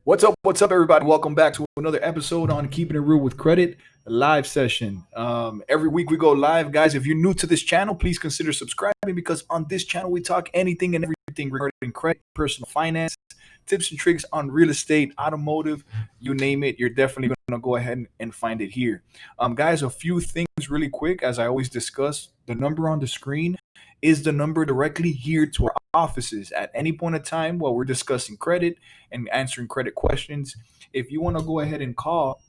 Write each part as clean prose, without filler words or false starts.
What's up, everybody? Welcome back to another episode on Keeping It Real with Credit live session. Every week we go live, guys. If you're new to this channel, please consider subscribing because on this channel we talk anything and everything regarding credit, personal finance, tips and tricks on real estate, automotive, you name it. You're definitely going to go ahead and find it here. Guys, a few things really quick. As I always discuss, the number on the screen is the number directly here to our offices at any point in time while we're discussing credit and answering credit questions. If you want to go ahead and call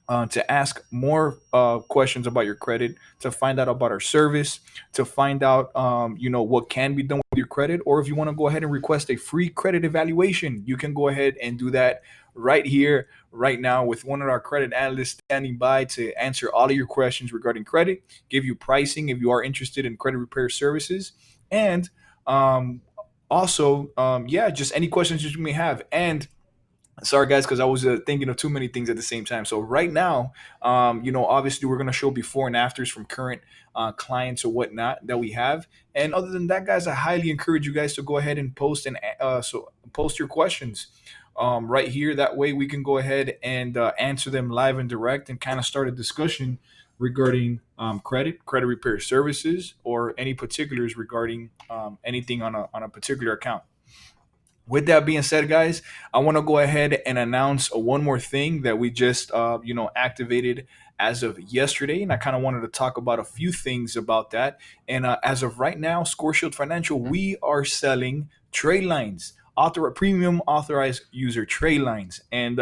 to ask more questions about your credit, to find out about our service, to find out, what can be done with your credit, or if you want to go ahead and request a free credit evaluation, you can go ahead and do that right here, right now, with one of our credit analysts standing by to answer all of your questions regarding credit, give you pricing if you are interested in credit repair services, and just any questions that you may have. And sorry guys, because I was thinking of too many things at the same time. So right now, obviously we're going to show before and afters from current clients or whatnot that we have. And other than that, guys, I highly encourage you guys to go ahead and post your questions right here. That way we can go ahead and answer them live and direct and kind of start a discussion regarding credit repair services, or any particulars regarding anything on a particular account. With that being said, guys, I want to go ahead and announce one more thing that we just activated as of yesterday, and I kind of wanted to talk about a few things about that. And as of right now, ScoreShield Financial, we are selling trade lines, premium authorized user trade lines. And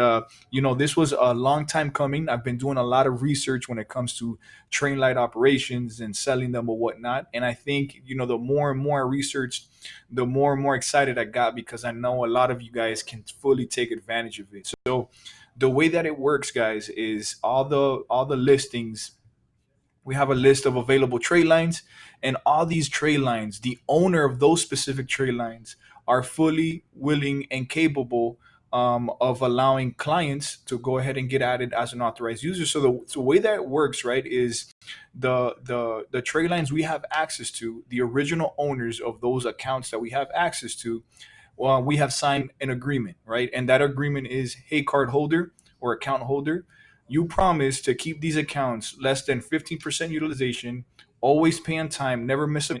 this was a long time coming. I've been doing a lot of research when it comes to train light operations and selling them or whatnot. And I think the more and more I researched, the more and more excited I got, because I know a lot of you guys can fully take advantage of it. So the way that it works, guys, is all the listings. We have a list of available trade lines, and all these trade lines, the owner of those specific trade lines are fully willing and capable of allowing clients to go ahead and get added as an authorized user. So the way that it works, right, is the trade lines we have access to, the original owners of those accounts that we have access to, we have signed an agreement, right? And that agreement is, hey, card holder or account holder, you promise to keep these accounts less than 15% utilization, always pay on time, never miss a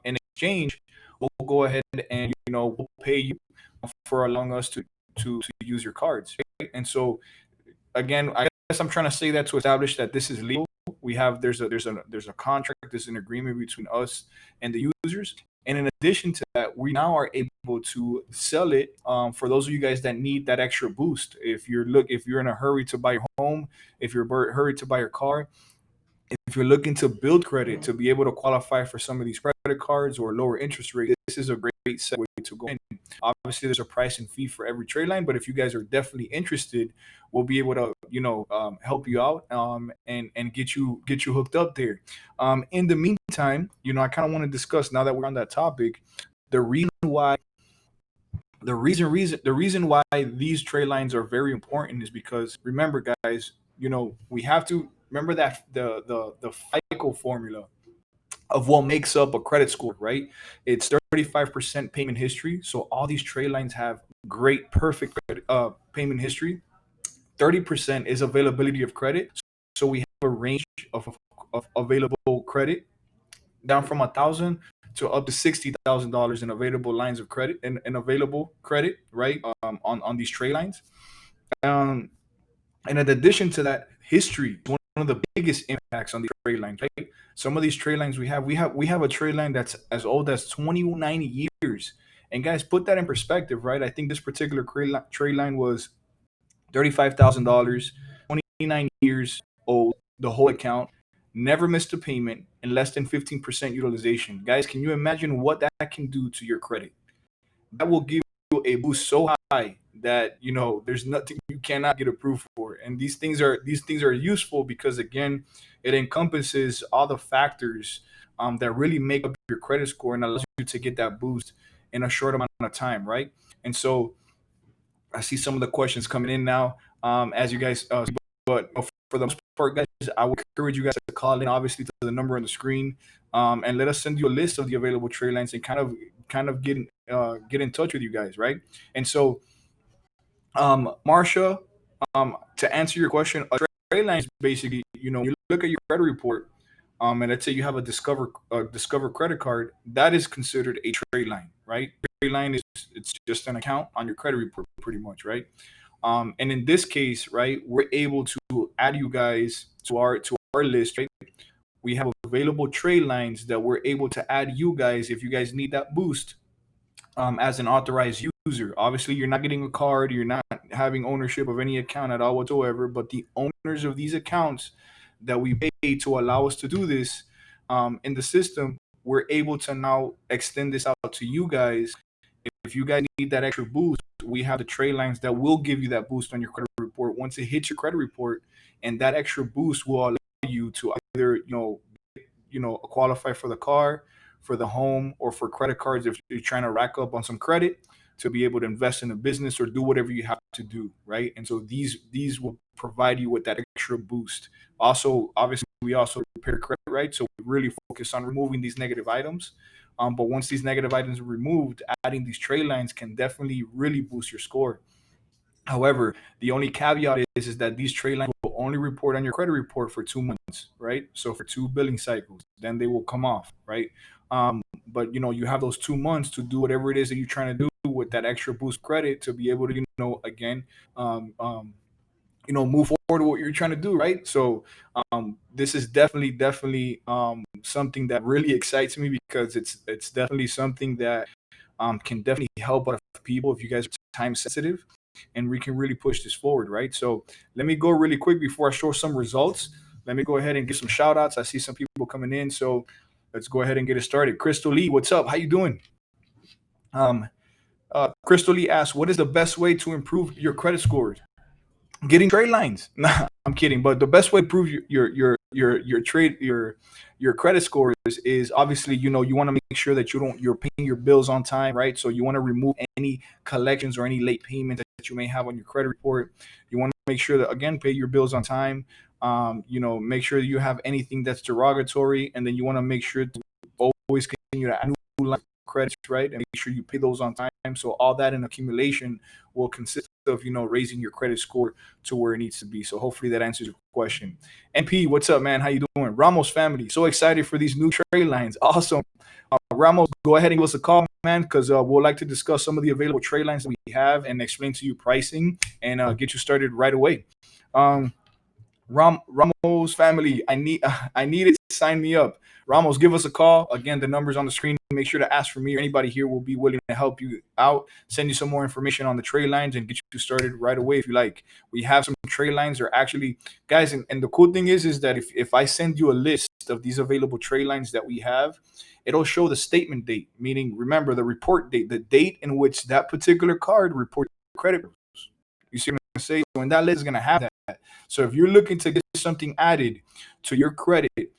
in exchange. We'll go ahead and we'll pay you for allowing us to use your cards, right? And so again, I guess I'm trying to say that to establish that this is legal. We have there's a contract, there's an agreement between us and the users. And in addition to that, we now are able to sell it for those of you guys that need that extra boost. If you're in a hurry to buy a home, if you're hurried to buy a car, if you're looking to build credit to be able to qualify for some of these credit cards or lower interest rate, this is a great segue to go in. Obviously, there's a price and fee for every trade line, but if you guys are definitely interested, we'll be able to help you out and get you hooked up there. In the meantime, I kind of want to discuss, now that we're on that topic, the reason why these trade lines are very important is because, remember, guys, we have to remember that the FICO formula of what makes up a credit score, right? It's 35% payment history. So all these trade lines have great, perfect payment history. 30% is availability of credit. So we have a range of available credit, down from 1,000 to up to $60,000 in available lines of credit and available credit, right? On these trade lines. And in addition to that, history, one of the biggest impacts on the trade lines, right? Some of these trade lines we have a trade line that's as old as 29 years. And guys, put that in perspective, right? I think this particular trade line was $35,000, 29 years old, the whole account, never missed a payment, and less than 15% utilization. Guys, can you imagine what that can do to your credit? That will give you a boost so high that there's nothing you cannot get approved for. And these things are useful because, again, it encompasses all the factors that really make up your credit score and allows you to get that boost in a short amount of time, right? And so I see some of the questions coming in now, as you guys but for the most part, guys, I would encourage you guys to call in, obviously, to the number on the screen, and let us send you a list of the available trade lines and kind of get in touch with you guys, right? And so Marsha, to answer your question, a trade line is basically, you look at your credit report, and let's say you have a Discover credit card, that is considered a trade line, right? Trade line is, it's just an account on your credit report, pretty much, right? And in this case, right, we're able to add you guys to our list, right? We have available trade lines that we're able to add you guys if you guys need that boost, as an authorized user. Obviously, you're not getting a card, you're not having ownership of any account at all whatsoever, but the owners of these accounts that we pay to allow us to do this, in the system, we're able to now extend this out to you guys. If you guys need that extra boost, we have the trade lines that will give you that boost on your credit report once it hits your credit report, and that extra boost will allow you to either, qualify for the car, for the home, or for credit cards if you're trying to rack up on some credit to be able to invest in a business or do whatever you have to do, right? And so these will provide you with that extra boost. Also, obviously, we also repair credit, right? So we really focus on removing these negative items. But once these negative items are removed, adding these trade lines can definitely really boost your score. However, the only caveat is that these trade lines will only report on your credit report for 2 months, right? So for two billing cycles, then they will come off, right? But you have those 2 months to do whatever it is that you're trying to do with that extra boost credit to be able to, again, um, um, move forward with what you're trying to do, right? So this is definitely something that really excites me because it's definitely something that can definitely help a lot of people if you guys are time sensitive, and we can really push this forward, right? So let me go really quick before I show some results. Let me go ahead and get some shout outs. I see some people coming in, so let's go ahead and get it started. Crystal Lee, what's up? How you doing? Um, Crystal Lee asks, what is the best way to improve your credit scores? Getting trade lines. Nah, I'm kidding. But the best way to prove your credit scores is obviously, you want to make sure that you're paying your bills on time, right? So you want to remove any collections or any late payments that you may have on your credit report. You want to make sure that, again, pay your bills on time. Make sure that you have anything that's derogatory, and then you want to make sure to always continue to add new line of credits, right? And make sure you pay those on time. So all that in accumulation will consist of, raising your credit score to where it needs to be. So hopefully that answers your question. MP, what's up, man? How you doing? Ramos family, so excited for these new trade lines. Awesome. Ramos, go ahead and give us a call, man, because we'll like to discuss some of the available trade lines that we have and explain to you pricing and get you started right away. Um, Ramos family, I need it to sign me up. Ramos, give us a call. Again, the number's on the screen. Make sure to ask for me, or anybody here will be willing to help you out, send you some more information on the trade lines, and get you started right away if you like. We have some trade lines. Are actually, guys, and the cool thing is that if I send you a list of these available trade lines that we have, it'll show the statement date, meaning, remember, the report date, the date in which that particular card reports credit. You see what I'm saying? So in that list is going to have that. So if you're looking to get something added to your credit,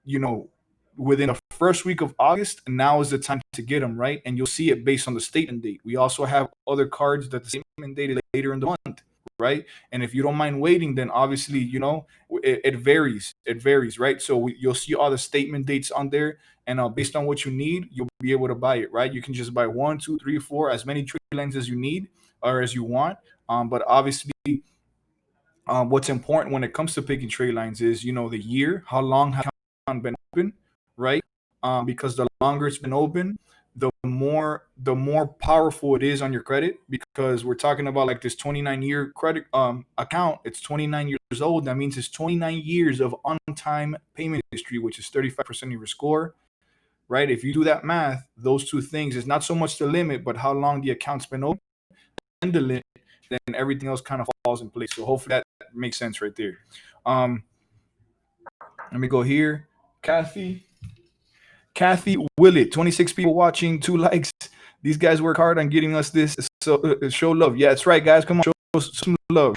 you know, within the first week of August, now is the time to get them, right? And you'll see it based on the statement date. We also have other cards that the statement date is later in the month, right? And if you don't mind waiting, then obviously, it varies. It varies, right? So you'll see all the statement dates on there, and based on what you need, you'll be able to buy it, right? You can just buy one, two, three, four, as many trade lines as you need or as you want. But obviously, what's important when it comes to picking trade lines is, the year, how long has account been open, right? Because the longer it's been open, the more powerful it is on your credit, because we're talking about like this 29-year credit account. It's 29 years old. That means it's 29 years of on-time payment history, which is 35% of your score, right? If you do that math, those two things is not so much the limit, but how long the account's been open and the limit, then everything else kind of falls in place. So hopefully that makes sense right there. Um, Let me go here. Kathy Willett, 26 people watching, 2 likes. These guys work hard on getting us this. So show love. Yeah, that's right, guys. Come on, show some love.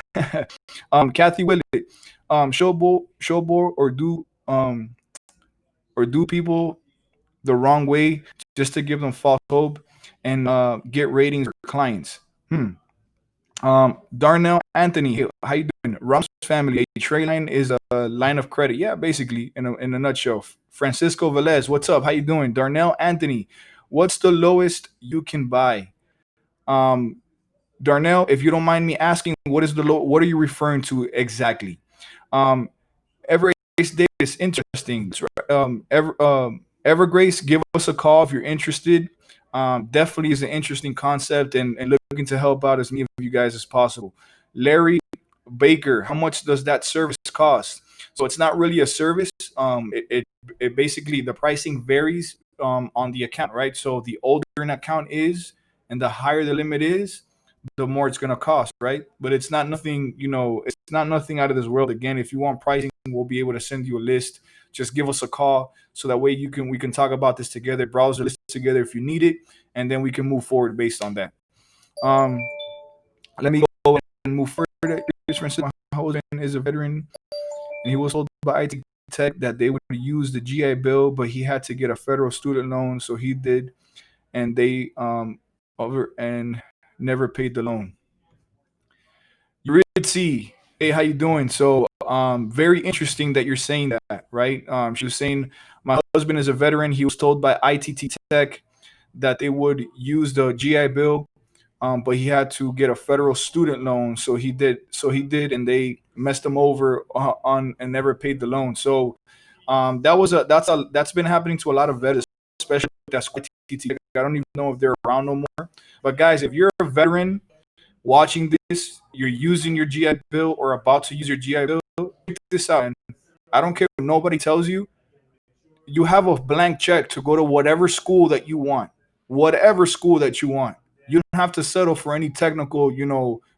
Kathy Willett, showboat or do people the wrong way just to give them false hope and get ratings for clients. Darnell Anthony, hey, how you doing? Ramos family, a trade line is a line of credit. Yeah, basically, in a nutshell. Francisco Velez, what's up? How you doing? Darnell Anthony, what's the lowest you can buy? Um, Darnell, if you don't mind me asking, what are you referring to exactly? Um, Evergrace Davis, interesting. Evergrace, give us a call if you're interested. Definitely is an interesting concept, and looking to help out as many of you guys as possible. Larry Baker, how much does that service cost? So it's not really a service. It basically, the pricing varies on the account, right? So the older an account is, and the higher the limit is, the more it's going to cost, right? But it's not nothing, it's not nothing out of this world. Again, if you want pricing, we'll be able to send you a list. Just give us a call so that way we can talk about this together, browse the list together if you need it, and then we can move forward based on that. Um, Let me go and move further. This my husband is a veteran, and he was told by IT Tech that they would use the GI Bill, but he had to get a federal student loan, so he did, and they over and never paid the loan. Ritzy, hey, how you doing? So, very interesting that you're saying that, right? She was saying my husband is a veteran. He was told by ITT Tech that they would use the GI Bill, but he had to get a federal student loan. So he did. So he did, and they messed him over on and never paid the loan. So, that's been happening to a lot of vets, especially that's ITT. I don't even know if they're around no more. But guys, if you're a veteran watching this, you're using your GI Bill or about to use your GI Bill, check this out. And I don't care what nobody tells you. You have a blank check to go to whatever school that you want, whatever school that you want. You don't have to settle for any technical,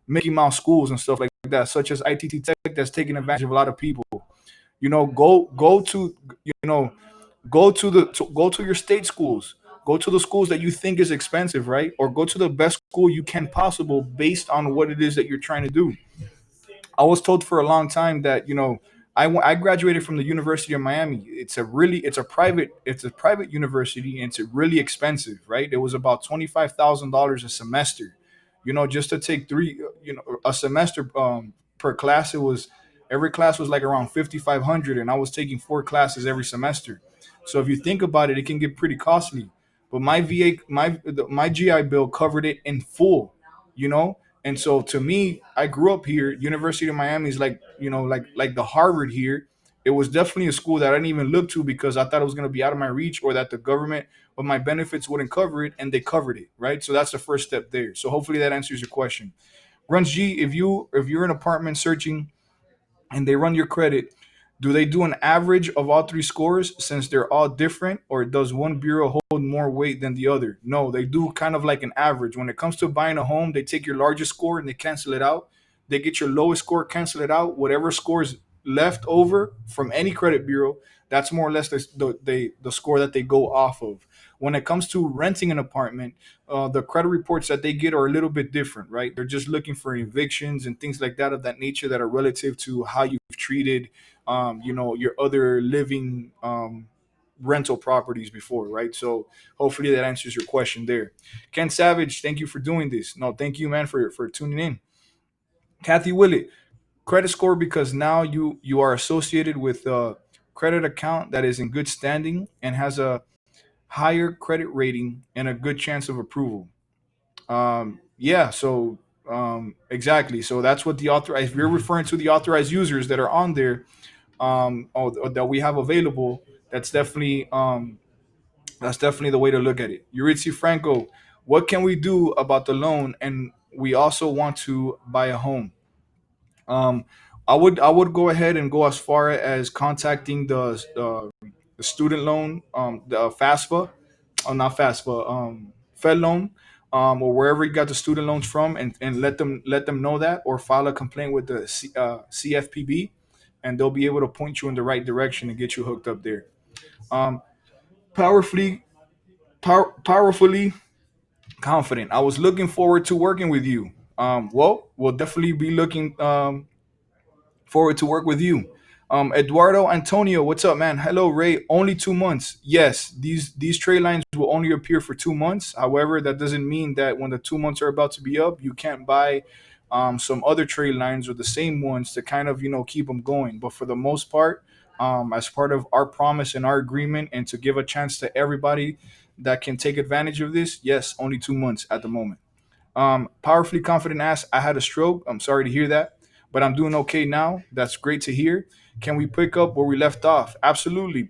Mickey Mouse schools and stuff like that, such as ITT Tech that's taking advantage of a lot of people. Go to go to your state schools. Go to the schools that you think is expensive, right? Or go to the best school you can possible based on what it is that you're trying to do. I was told for a long time that I graduated from the University of Miami. It's a private university, and it's really expensive, right? It was about $25,000 a semester, just to take three, a semester per class. It was Every class was like around 5,500, and I was taking four classes every semester. So if you think about it, it can get pretty costly. But my VA, my GI Bill covered it in full, you know. And so to me, I grew up here. University of Miami is like like the Harvard here. It was definitely a school that I didn't even look to because I thought it was going to be out of my reach or that the government of my benefits wouldn't cover it, and they covered it, right? So that's the first step there. So hopefully that answers your question. Runs G, if you're an apartment searching and they run your credit, do they do an average of all three scores since they're all different, or does one bureau hold more weight than the other? No, they do kind of like an average. When it comes to buying a home, they take your largest score and they cancel it out. They get your lowest score, cancel it out. Whatever score is left over from any credit bureau, that's more or less the score that they go off of. When it comes to renting an apartment, the credit reports that they get are a little bit different, right? They're just looking for evictions and things like that of that nature that are relative to how you've treated, your other living rental properties before, right? So hopefully that answers your question there. Ken Savage, thank you for doing this. No, thank you, man, for tuning in. Kathy Willett, credit score because now you are associated with a credit account that is in good standing and has a higher credit rating and a good chance of approval. Yeah, so exactly. So that's what the authorized. If you're referring to the authorized users that are on there, or that we have available, that's definitely the way to look at it. Yuritsi Franco, what can we do about the loan? And we also want to buy a home. Um, I would go ahead and go as far as contacting the student loan, the FAFSA, not FAFSA, Fed loan, or wherever you got the student loans from, and let them know that, or file a complaint with the CFPB, and they'll be able to point you in the right direction and get you hooked up there. Um, powerfully, powerfully confident. I was looking forward to working with you. Well, we'll definitely be looking forward to work with you. Eduardo Antonio, what's up, man? Hello, Ray. Only 2 months. Yes, these trade lines will only appear for 2 months. However, that doesn't mean that when the 2 months are about to be up, you can't buy some other trade lines or the same ones to kind of keep them going. But for the most part, as part of our promise and our agreement, and to give a chance to everybody that can take advantage of this, yes, only 2 months at the moment. Powerfully confident asks, I had a stroke. I'm sorry to hear that, but I'm doing okay now. That's great to hear. Can we pick up where we left off? Absolutely.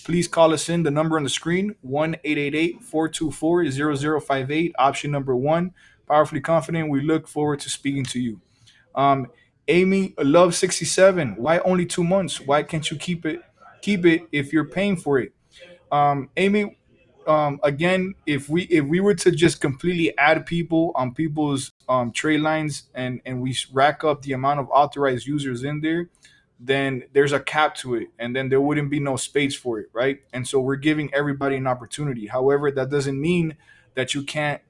Please call us in. The number on the screen, 1-888-424-0058. Option number one. Powerfully confident. We look forward to speaking to you. Um, Amy Love 67. Why only 2 months? Why can't you keep it? Keep it if you're paying for it. Amy, again, if we were to just completely add people on people's trade lines, and we rack up the amount of authorized users in there, then there's a cap to it, and then there wouldn't be no space for it, right? And so we're giving everybody an opportunity. However, that doesn't mean that you can't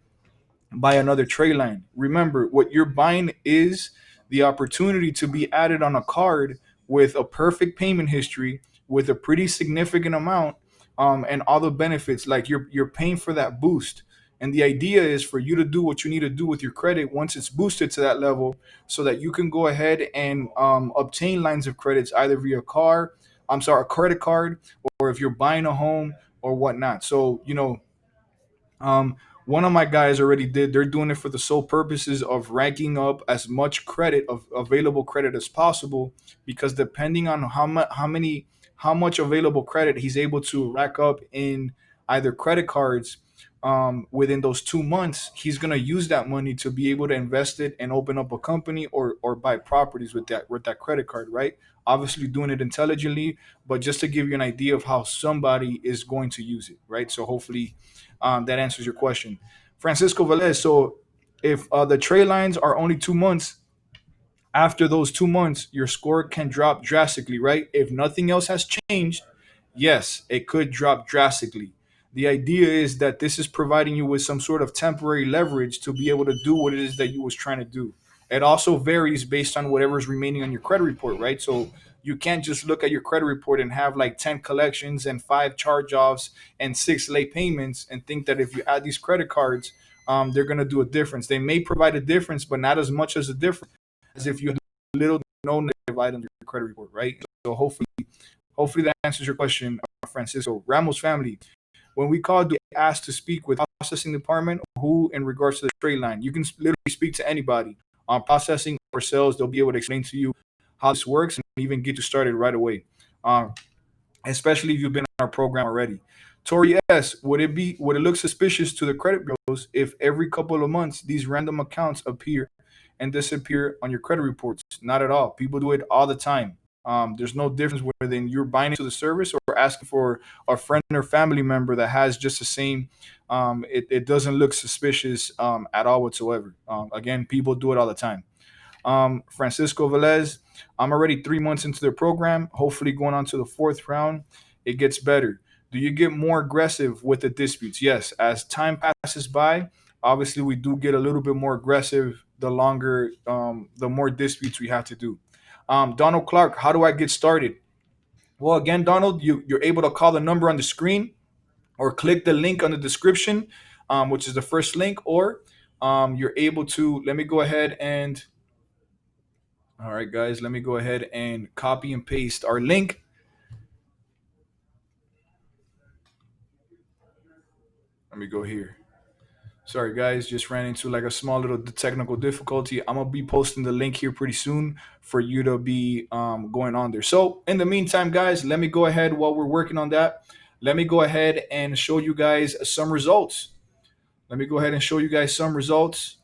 buy another tray line. Remember, what you're buying is the opportunity to be added on a card with a perfect payment history, with a pretty significant amount, and all the benefits. Like you're paying for that boost. And the idea is for you to do what you need to do with your credit once it's boosted to that level, so that you can go ahead and obtain lines of credits either via car, I'm sorry, a credit card, or if you're buying a home or whatnot. So one of my guys already did. They're doing it for the sole purposes of ranking up as much credit of available credit as possible, because depending on how much available credit he's able to rack up in either credit cards within those 2 months, he's gonna use that money to be able to invest it and open up a company, or buy properties with that credit card, right? Obviously doing it intelligently, but just to give you an idea of how somebody is going to use it, right? So hopefully that answers your question. Francisco Velez. So if the trade lines are only 2 months, after those 2 months, your score can drop drastically, right? If nothing else has changed, yes, it could drop drastically. The idea is that this is providing you with some sort of temporary leverage to be able to do what it is that you was trying to do. It also varies based on whatever is remaining on your credit report, right? So you can't just look at your credit report and have like 10 collections and 5 charge-offs and 6 late payments and think that if you add these credit cards, they're going to do a difference. They may provide a difference, but not as much as a difference as if you have little to no negative items in your credit report, right? So hopefully that answers your question, Francisco. Ramos family, when we called, you asked to speak with processing department, who in regards to the trade line. You can literally speak to anybody on processing or sales. They'll be able to explain to you how this works and even get you started right away. Um, Especially if you've been on our program already. Tori S, would it look suspicious to the credit bureaus if every couple of months these random accounts appear and disappear on your credit reports? Not at all. People do it all the time. There's no difference whether you're buying into the service or asking for a friend or family member that has just the same. It doesn't look suspicious at all whatsoever. Again, people do it all the time. Francisco Velez, I'm already 3 months into the program, hopefully going on to the fourth round. It gets better. Do you get more aggressive with the disputes? Yes. As time passes by, obviously we do get a little bit more aggressive the longer, the more disputes we have to do. Donald Clark, how do I get started? Well, again, Donald, you're able to call the number on the screen or click the link on the description, which is the first link, or you're able to, let me go ahead and all right, guys, let me go ahead and copy and paste our link. Let me go here. Sorry, guys, just ran into like a small little technical difficulty. I'm gonna be posting the link here pretty soon for you to be going on there. So, in the meantime, guys, let me go ahead while we're working on that. Let me go ahead and show you guys some results. Let me go ahead and show you guys some results,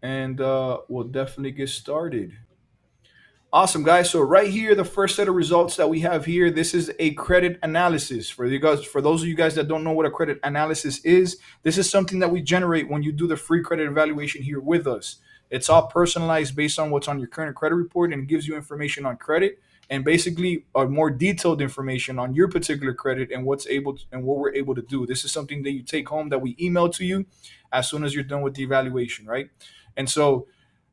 and we'll definitely get started. Awesome, guys. So right here, the first set of results that we have here, this is a credit analysis. For you guys, for those of you guys that don't know what a credit analysis is, this is something that we generate when you do the free credit evaluation here with us. It's all personalized based on what's on your current credit report, and it gives you information on credit and basically a more detailed information on your particular credit and what we're able to do. This is something that you take home that we email to you as soon as you're done with the evaluation, right? And so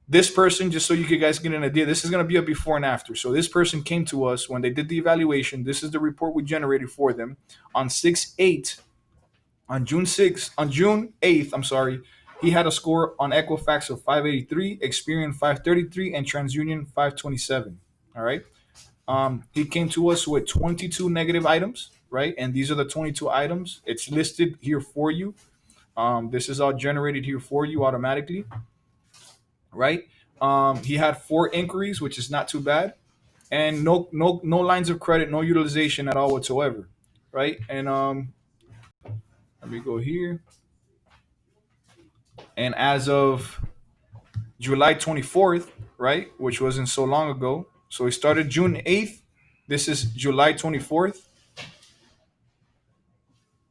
this person, just so you guys get an idea, this is going to be a before and after. So this person came to us when they did the evaluation. This is the report we generated for them on 6/8, on June 8th, I'm sorry. He had a score on Equifax of 583, Experian 533, and TransUnion 527. All right. He came to us with 22 negative items, right? And these are the 22 items. It's listed here for you. This is all generated here for you automatically, right? He had four inquiries, which is not too bad, and no lines of credit, no utilization at all whatsoever, right? And let me go here. And as of July 24th, right, which wasn't so long ago, so he started June 8th. This is July 24th.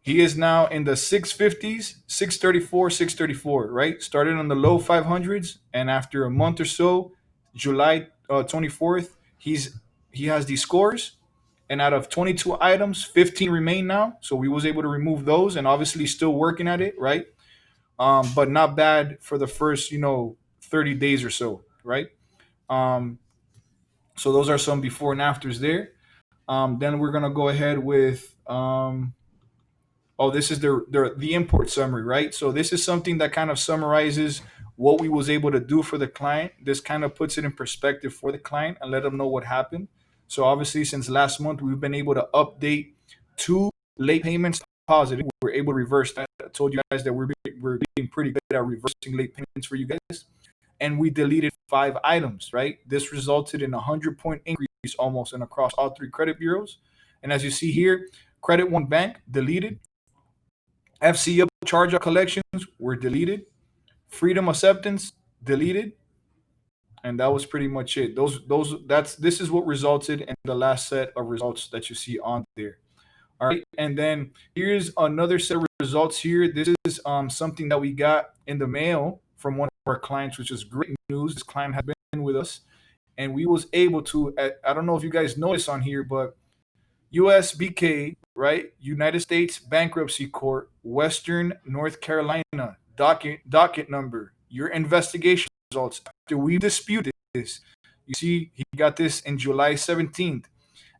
He is now in the 650s, 634, 634, right? Started on the low 500s, and after a month or so, July 24th, he has these scores, and out of 22 items, 15 remain now. So we was able to remove those, and obviously still working at it, right? But not bad for the first 30 days or so, right? Um, so those are some before and afters there. Then we're gonna go ahead with this is the import summary, right? So this is something that kind of summarizes what we was able to do for the client. This kind of puts it in perspective for the client and let them know what happened. So obviously, since last month, we've been able to update two late payments positive. We're able to reverse that. I told you guys that we're being pretty good at reversing late payments for you guys, and we deleted five items. Right, this resulted in a 100-point increase almost and across all three credit bureaus. And as you see here, Credit One Bank deleted, FCO charge-out collections were deleted, Freedom Acceptance deleted, and that was pretty much it. This is what resulted in the last set of results that you see on there. All right, and then here's another set of results here. This is something that we got in the mail from one of our clients, which is great news. This client has been with us, and we was able to. I don't know if you guys notice on here, but USBK, right? United States Bankruptcy Court, Western North Carolina, docket number, your investigation results. After we disputed this, you see, he got this in July 17th.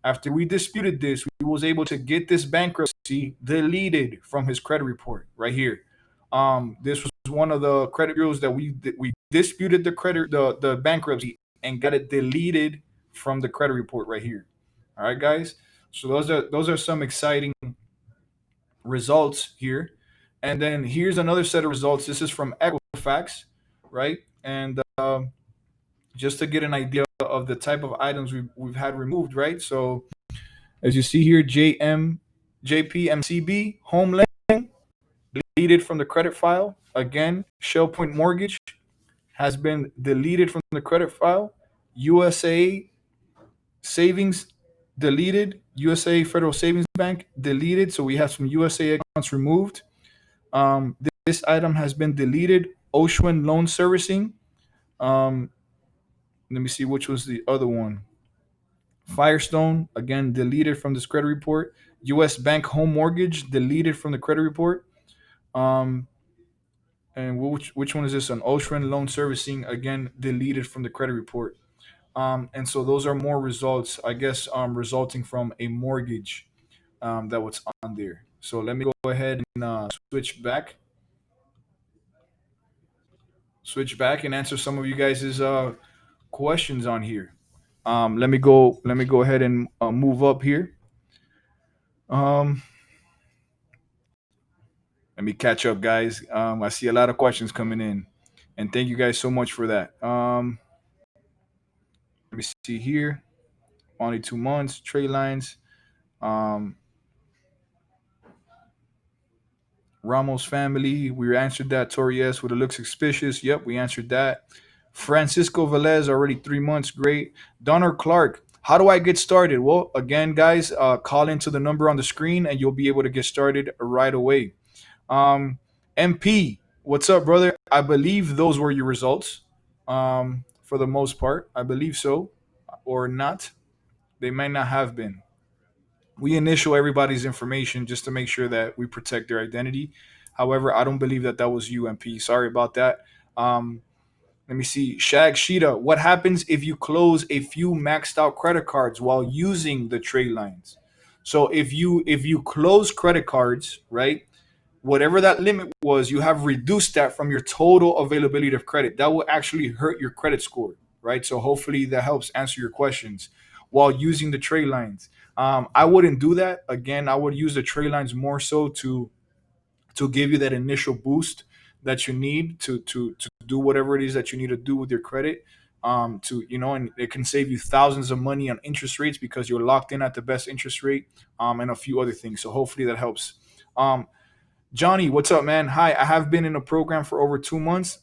After we disputed this, we was able to get this bankruptcy deleted from his credit report right here. This was one of the credit bureaus that we disputed the bankruptcy and got it deleted from the credit report right here. All right, guys. So those are some exciting results here. And then here's another set of results. This is from Equifax, right? And just to get an idea of the type of items we've had removed, right? So as you see here, JPMCB, home lending, deleted from the credit file. Again, Shell Point Mortgage has been deleted from the credit file. USA Savings deleted. USA Federal Savings Bank deleted. So we have some USA accounts removed. This item has been deleted. Ocean Loan Servicing. Let me see which was the other one. Firestone, again, deleted from this credit report. US Bank Home Mortgage, deleted from the credit report. And which one is this? An Ocean Loan Servicing, again, deleted from the credit report. And so those are more results, I guess, resulting from a mortgage that was on there. So let me go ahead and switch back and answer some of you guys' questions on here. Let me go ahead and move up here. Um, Let me catch up, guys. I see a lot of questions coming in, and thank you guys so much for that. Let me see here. Only 2 months. Trade lines. Um, Ramos family. We answered that. Torres, would it look suspicious? Yep, we answered that. Francisco Velez, already 3 months. Great. Donner Clark. How do I get started? Well, again, guys, call into the number on the screen and you'll be able to get started right away. MP, what's up, brother? I believe those were your results. For the most part, I believe so, or not. They might not have been. We initial everybody's information just to make sure that we protect their identity. However, I don't believe that was you, MP. Sorry about that. Um, Let me see. Shag Sheeta, what happens if you close a few maxed out credit cards while using the trade lines? So if you close credit cards, right? Whatever that limit was, you have reduced that from your total availability of credit. That will actually hurt your credit score, right? So hopefully that helps answer your questions while using the trade lines. I wouldn't do that. Again, I would use the trade lines more so to to give you that initial boost that you need to do whatever it is that you need to do with your credit. To and it can save you thousands of money on interest rates because you're locked in at the best interest rate, and a few other things. So hopefully that helps. Um, Johnny, what's up, man? Hi, I have been in a program for over 2 months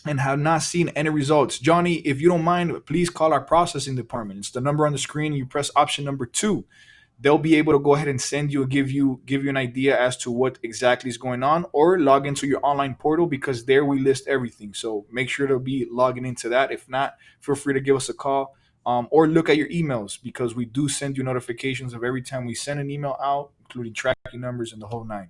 and have not seen any results. Johnny, if you don't mind, please call our processing department. It's the number on the screen. You press option number two. They'll be able to go ahead and send you, give you an idea as to what exactly is going on, or log into your online portal, because there we list everything. So make sure to be logging into that. If not, feel free to give us a call, or look at your emails, because we do send you notifications of every time we send an email out, including tracking numbers and the whole nine.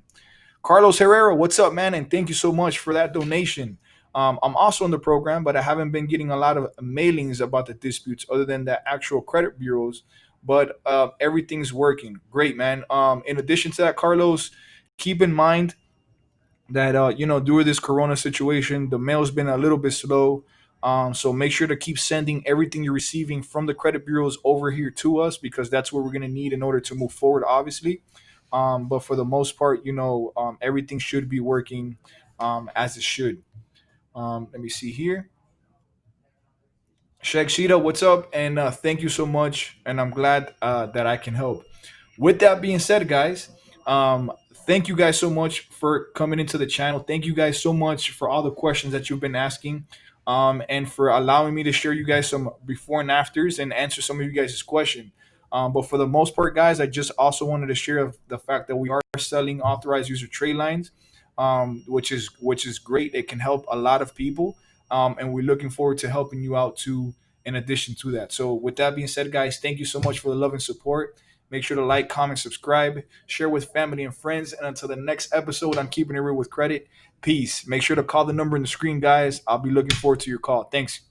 Carlos Herrera, what's up, man? And thank you so much for that donation. I'm also in the program, but I haven't been getting a lot of mailings about the disputes other than the actual credit bureaus. But everything's working great, man. In addition to that, Carlos, keep in mind that during this Corona situation, the mail's been a little bit slow. So make sure to keep sending everything you're receiving from the credit bureaus over here to us, because that's what we're going to need in order to move forward, obviously. But for the most part, everything should be working as it should. Let me see here. Shakshita, what's up? And thank you so much. And I'm glad that I can help. With that being said, guys, thank you guys so much for coming into the channel. Thank you guys so much for all the questions that you've been asking, and for allowing me to share you guys some before and afters and answer some of you guys' question. But for the most part, guys, I just also wanted to share the fact that we are selling authorized user trade lines, which is great. It can help a lot of people, and we're looking forward to helping you out too. In addition to that, so with that being said, guys, thank you so much for the love and support. Make sure to like, comment, subscribe, share with family and friends. And until the next episode, I'm keeping it real with credit. Peace. Make sure to call the number in the screen, guys. I'll be looking forward to your call. Thanks.